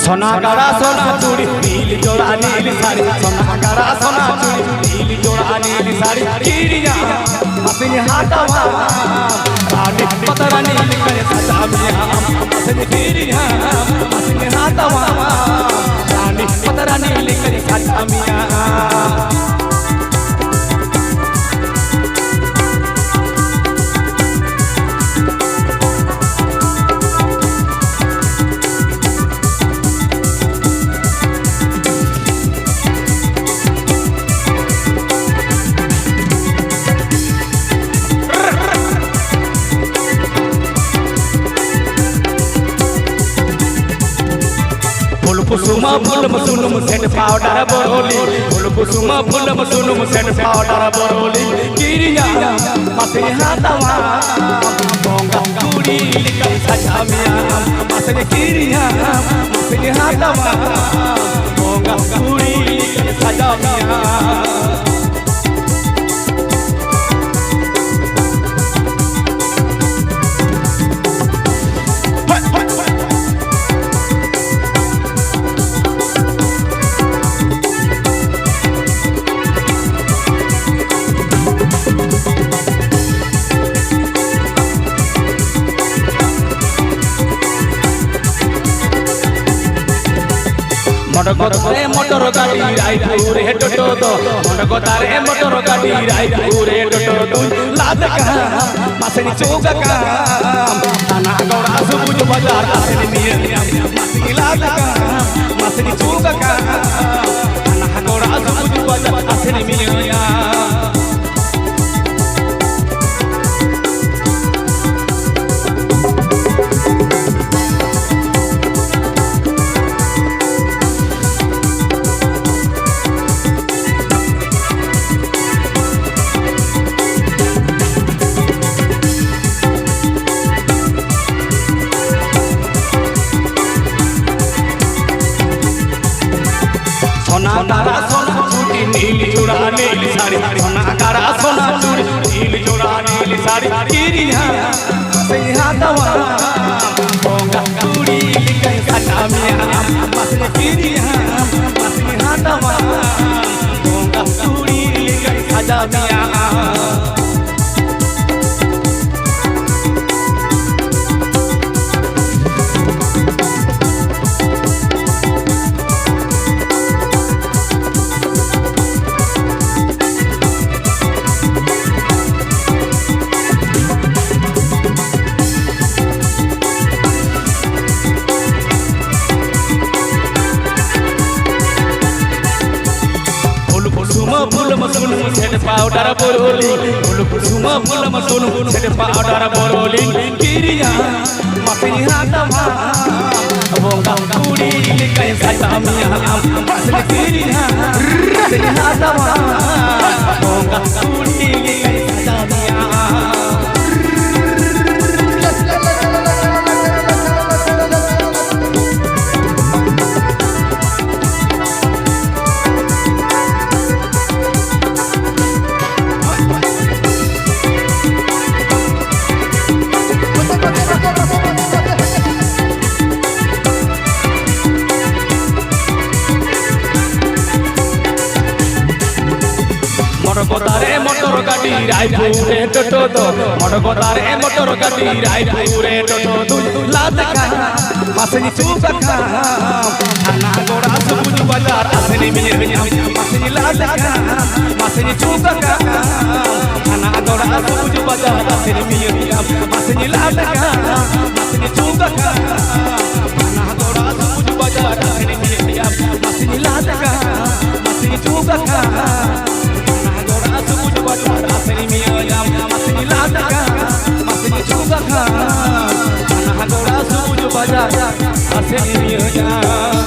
सोना करा सोना चूड़ी नीली जोड़ा नीली साड़ी सोना करा सोना चूड़ी नीली जोड़ा नीली साड़ी कीरिया मसिन हाथवा रानी पतरा नीली करे सजा मिया मसिन कीरिया मसिन हाथवा रानी पतरा नीली करे सजा मिया कुसुमा फूल मसुनुम सेट पाउडर बोरोली फूल कुसुमा फूल मसुनुम सेट पाउडर बोरोली कीरिया मसिन हाथवा बोंगा कुड़ी लिखल सजा मिया मसिन कीरिया मसिन हाथवा बोंगा कुड़ी लिखल सजा मिया मडगोतारे मोटर गाड़ी रायपुर हे टोटो दो मडगोतारे मोटर गाड़ी रायपुर हे टोटो दो लाद का मसनी चौका का थाना गौड़ा सुबुज बाजार आसन मिया मसनी लाद का मसनी चौका का थाना गौड़ा सुबुज बाजार आसन मिया सोना करा सोना चूड़ी नीली जोड़ा नीली साड़ी सोना करा सोना चूड़ी नीली जोड़ा नीली साड़ी कीरिया मसिन हाथवा बोंगा कुड़ी लिखल सजा मिया मसिन कीरिया मसिन हाथवा बोंगा कुड़ी लिखल सजा मिया फूल मसुनुम सेट पाउडर बोरोली फूल कुसुमा फूल मसुनुम सेट पाउडर बोरोली कीरिया मसिन हाथवा बोंगा कुड़ी लिखल सजा मिया मसिन कीरिया मसिन हाथवा बोंगा कुड़ी लिखल सजा मिया मडगोतारे मोटर गाड़ी रायपुर हे टोटो दो मडगोतारे मोटर गाड़ी रायपुर हे टोटो दो लाद का मसिन चौका का थाना गौड़ा सुबुज बाजार आसन मिया मसिन लाद का मसिन चौका का थाना गौड़ा सुबुज बाजार आसन मिया मसिन लाद का मसिन चौका का थाना गौड़ा सुबुज बाजार आसन मिया मसिन लाद का मसिन चौका का सुबुज बाजार आसन मिया मसिन लाद का मसिन चौका का थाना गौड़ा सुबुज बाजार आसन मिया।